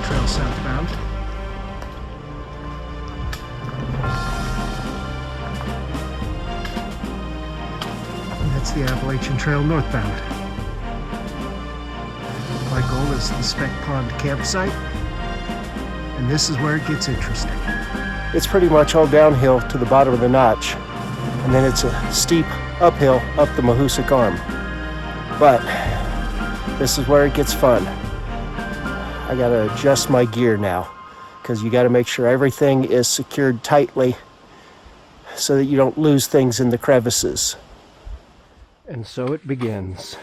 Trail southbound. And that's the Appalachian Trail northbound. My goal is the Speck Pond campsite, and this is where it gets interesting. It's pretty much all downhill to the bottom of the notch, and then it's a steep uphill up the Mahoosuc Arm. But this is where it gets fun. I gotta adjust my gear now, because you gotta make sure everything is secured tightly so that you don't lose things in the crevices. And so it begins.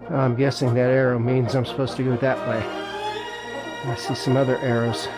I'm guessing that arrow means I'm supposed to go that way. I see some other arrows.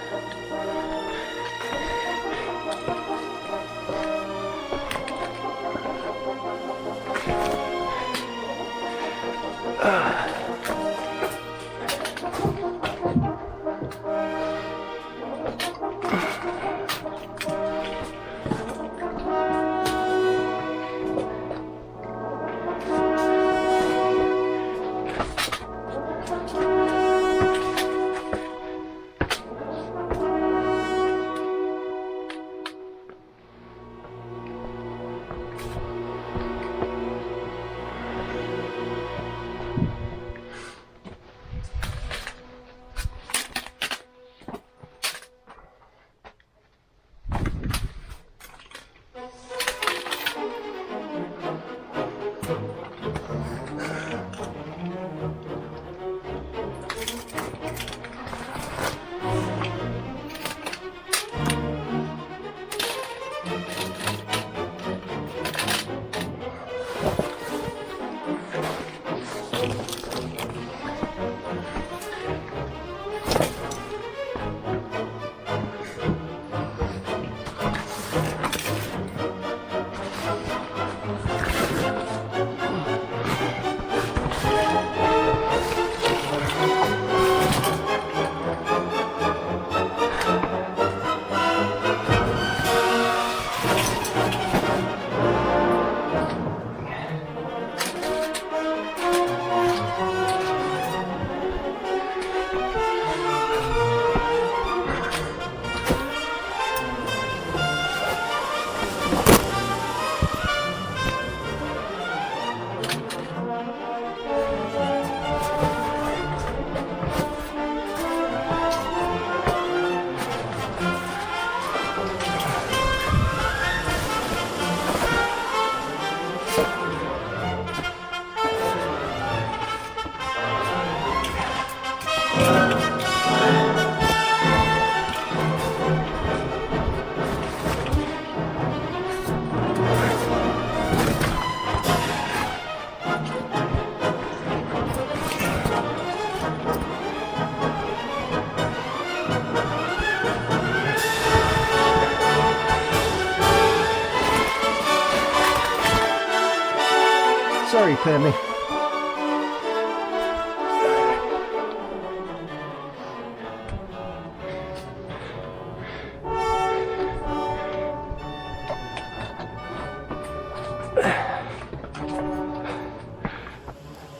Pammy.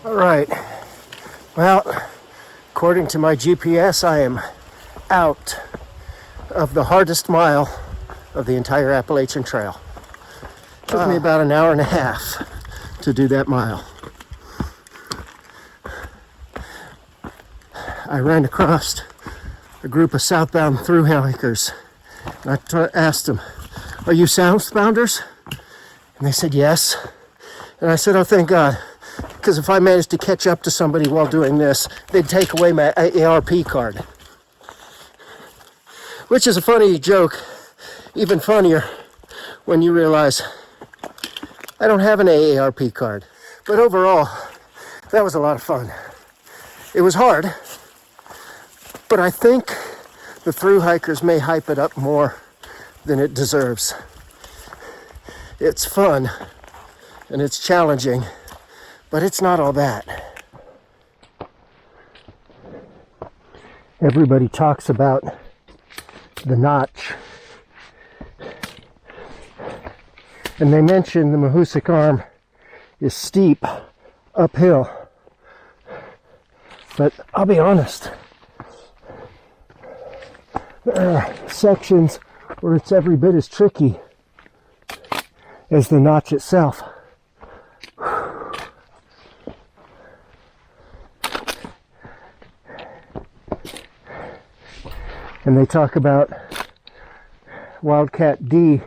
All right. Well, according to my GPS, I am out of the hardest mile of the entire Appalachian Trail. It took me about an hour and a half to do that mile. I ran across a group of southbound through hikers, and I asked them, "Are you southbounders?" And they said yes. And I said, "Oh, thank God, because if I managed to catch up to somebody while doing this, they'd take away my AARP card." Which is a funny joke, even funnier when you realize I don't have an AARP card. But overall, that was a lot of fun. It was hard, but I think the through hikers may hype it up more than it deserves. It's fun and it's challenging, but it's not all that. Everybody talks about the Notch, and they mention the Mahoosuc Arm is steep uphill, but I'll be honest, there are sections where it's every bit as tricky as the Notch itself. And they talk about Wildcat D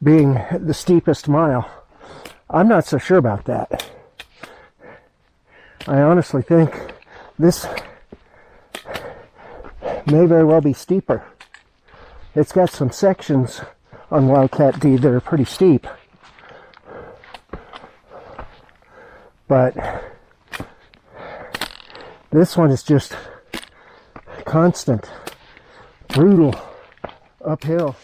being the steepest mile. I'm not so sure about that. I honestly think this may very well be steeper. It's got some sections on Wildcat D that are pretty steep, but this one is just constant, brutal uphill.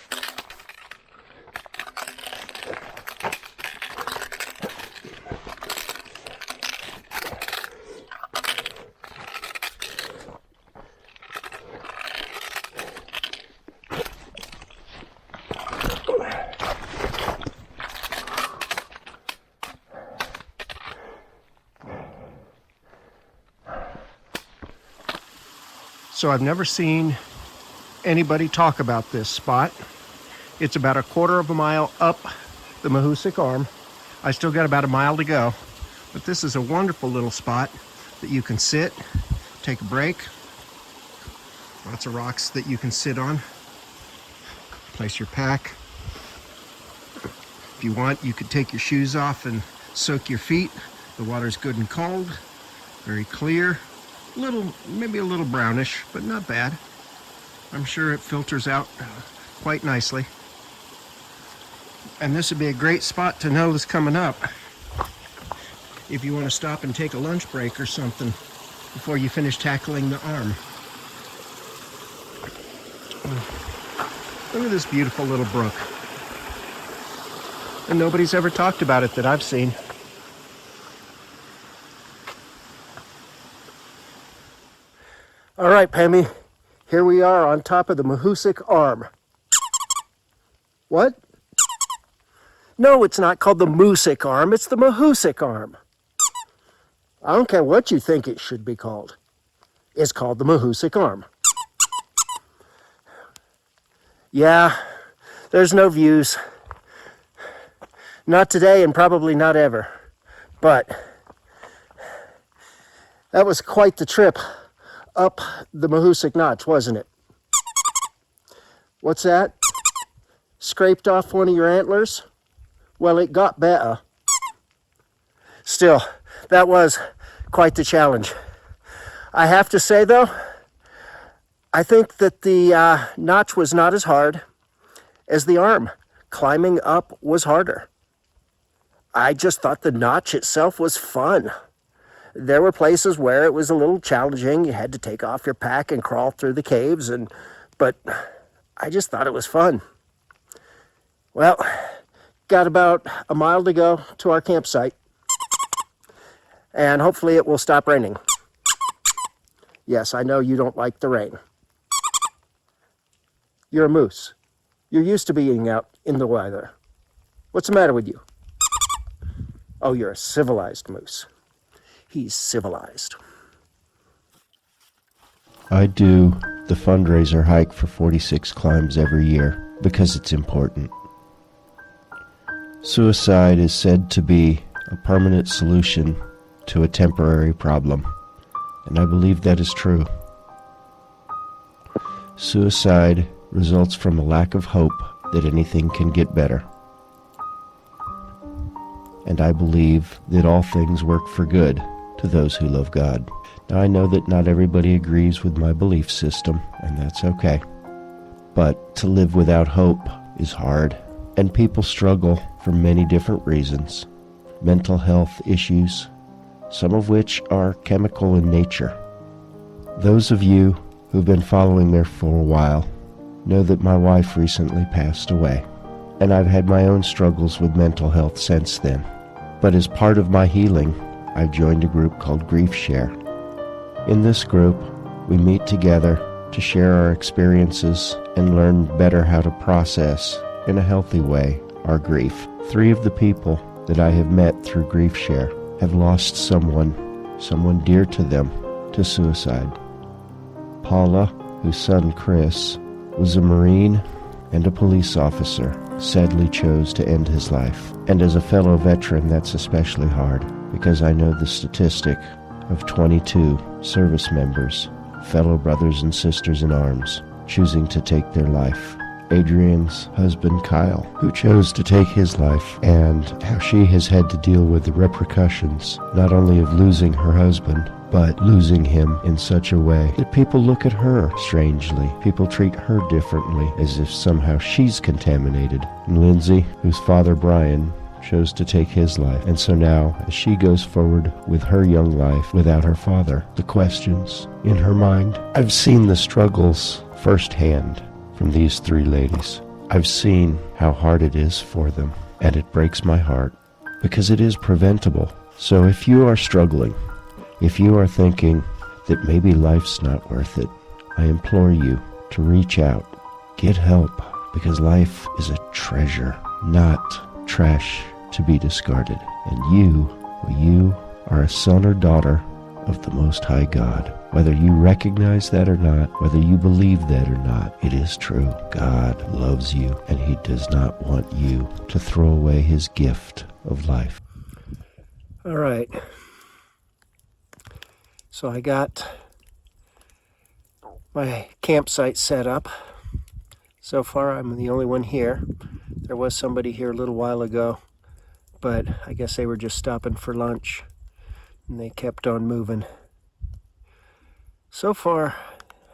So I've never seen anybody talk about this spot. It's about a quarter of a mile up the Mahoosuc Arm. I still got about a mile to go, but this is a wonderful little spot that you can sit, take a break. Lots of rocks that you can sit on. Place your pack. If you want, you could take your shoes off and soak your feet. The water's good and cold, very clear. Maybe a little brownish, but not bad. I'm sure it filters out quite nicely. And this would be a great spot to know is coming up if you want to stop and take a lunch break or something before you finish tackling the arm. Look at this beautiful little brook. And nobody's ever talked about it that I've seen. All right, Pammy, here we are on top of the Mahoosuc Arm. What? No, it's not called the Mahoosuc Arm, it's the Mahoosuc Arm. I don't care what you think it should be called. It's called the Mahoosuc Arm. Yeah, there's no views. Not today and probably not ever. But that was quite the trip up the Mahoosuc Notch, wasn't it? What's that? Scraped off one of your antlers? Well, it got better. Still, that was quite the challenge. I have to say, though, I think that the Notch was not as hard as the Arm. Climbing up was harder. I just thought the Notch itself was fun. There were places where it was a little challenging. You had to take off your pack and crawl through the caves, but I just thought it was fun. Well, got about a mile to go to our campsite. And hopefully it will stop raining. Yes, I know you don't like the rain. You're a moose. You're used to being out in the weather. What's the matter with you? Oh, you're a civilized moose. He's civilized. I do the fundraiser hike for 46 climbs every year because it's important. Suicide is said to be a permanent solution to a temporary problem, and I believe that is true. Suicide results from a lack of hope that anything can get better. And I believe that all things work for good to those who love God. Now, I know that not everybody agrees with my belief system, and that's okay. But to live without hope is hard, and people struggle for many different reasons. Mental health issues, some of which are chemical in nature. Those of you who've been following me for a while know that my wife recently passed away, and I've had my own struggles with mental health since then. But as part of my healing, I've joined a group called Grief Share. In this group, we meet together to share our experiences and learn better how to process, in a healthy way, our grief. 3 of the people that I have met through Grief Share have lost someone dear to them, to suicide. Paula, whose son Chris was a Marine and a police officer, sadly chose to end his life. And as a fellow veteran, that's especially hard, because I know the statistic of 22 service members, fellow brothers and sisters in arms, choosing to take their life. Adrian's husband, Kyle, who chose to take his life, and how she has had to deal with the repercussions, not only of losing her husband, but losing him in such a way that people look at her strangely. People treat her differently, as if somehow she's contaminated. And Lindsay, whose father, Brian, chose to take his life. And so now, as she goes forward with her young life without her father, the questions in her mind. I've seen the struggles firsthand from these 3 ladies. I've seen how hard it is for them, and it breaks my heart, because it is preventable. So if you are struggling, if you are thinking that maybe life's not worth it, I implore you to reach out, get help, because life is a treasure, not trash to be discarded. And you are a son or daughter of the Most High God. Whether you recognize that or not, whether you believe that or not, it is true. God loves you, and He does not want you to throw away His gift of life. All right. So I got my campsite set up. So far, I'm the only one here. There was somebody here a little while ago, but I guess they were just stopping for lunch, and they kept on moving. So far,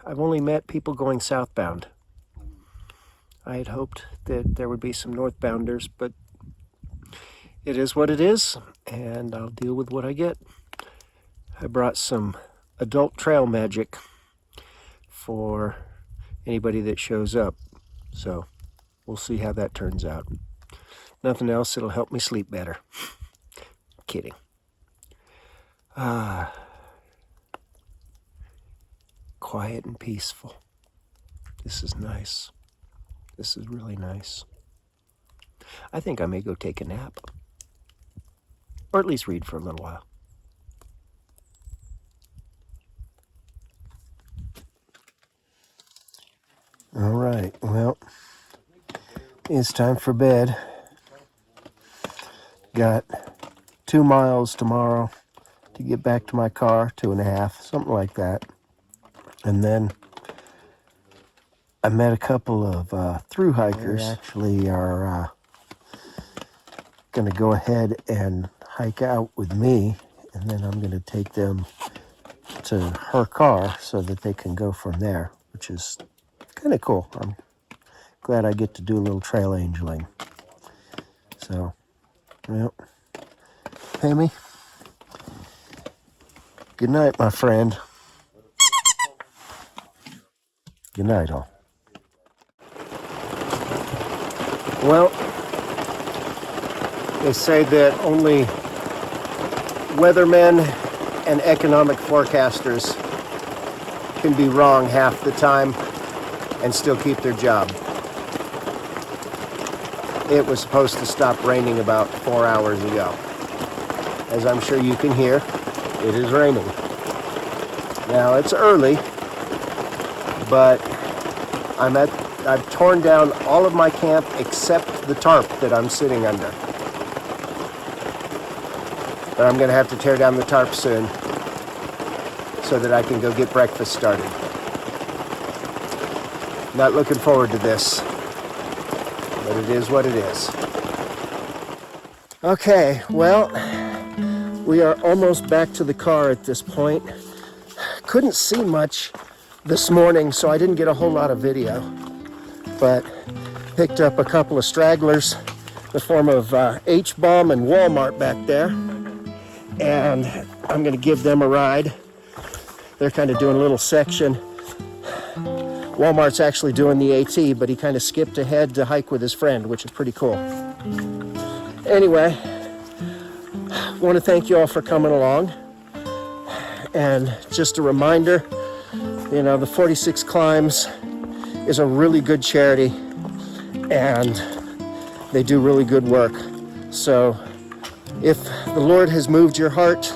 I've only met people going southbound. I had hoped that there would be some northbounders, but it is what it is, and I'll deal with what I get. I brought some adult trail magic for anybody that shows up, so we'll see how that turns out. Nothing else, it'll help me sleep better. Kidding. Quiet and peaceful. This is nice. This is really nice. I think I may go take a nap. Or at least read for a little while. All right, well, it's time for bed. Got 2 miles tomorrow to get back to my car, 2.5, something like that. And then I met a couple of through hikers. They actually are going to go ahead and hike out with me, and then I'm going to take them to her car so that they can go from there, which is kind of cool. I'm glad I get to do a little trail angeling. So, well, Pammy, good night, my friend. Good night, all. Well, they say that only weathermen and economic forecasters can be wrong half the time and still keep their job. It was supposed to stop raining about 4 hours ago. As I'm sure you can hear, it is raining. Now it's early, but I've torn down all of my camp except the tarp that I'm sitting under. But I'm gonna have to tear down the tarp soon so that I can go get breakfast started. Not looking forward to this, but it is what it is. Okay, well, we are almost back to the car at this point. Couldn't see much this morning, so I didn't get a whole lot of video, but picked up a couple of stragglers in the form of H-Bomb and Walmart back there, and I'm gonna give them a ride. They're kind of doing a little section. Walmart's actually doing the AT, but he kind of skipped ahead to hike with his friend, which is pretty cool. Anyway, want to thank you all for coming along. And just a reminder, you know, the 46 Climbs is a really good charity, and they do really good work. So if the Lord has moved your heart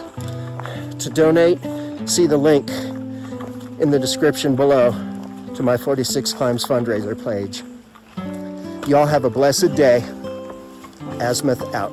to donate, see the link in the description below to my 46 Climbs fundraiser page. Y'all have a blessed day. Azimuth out.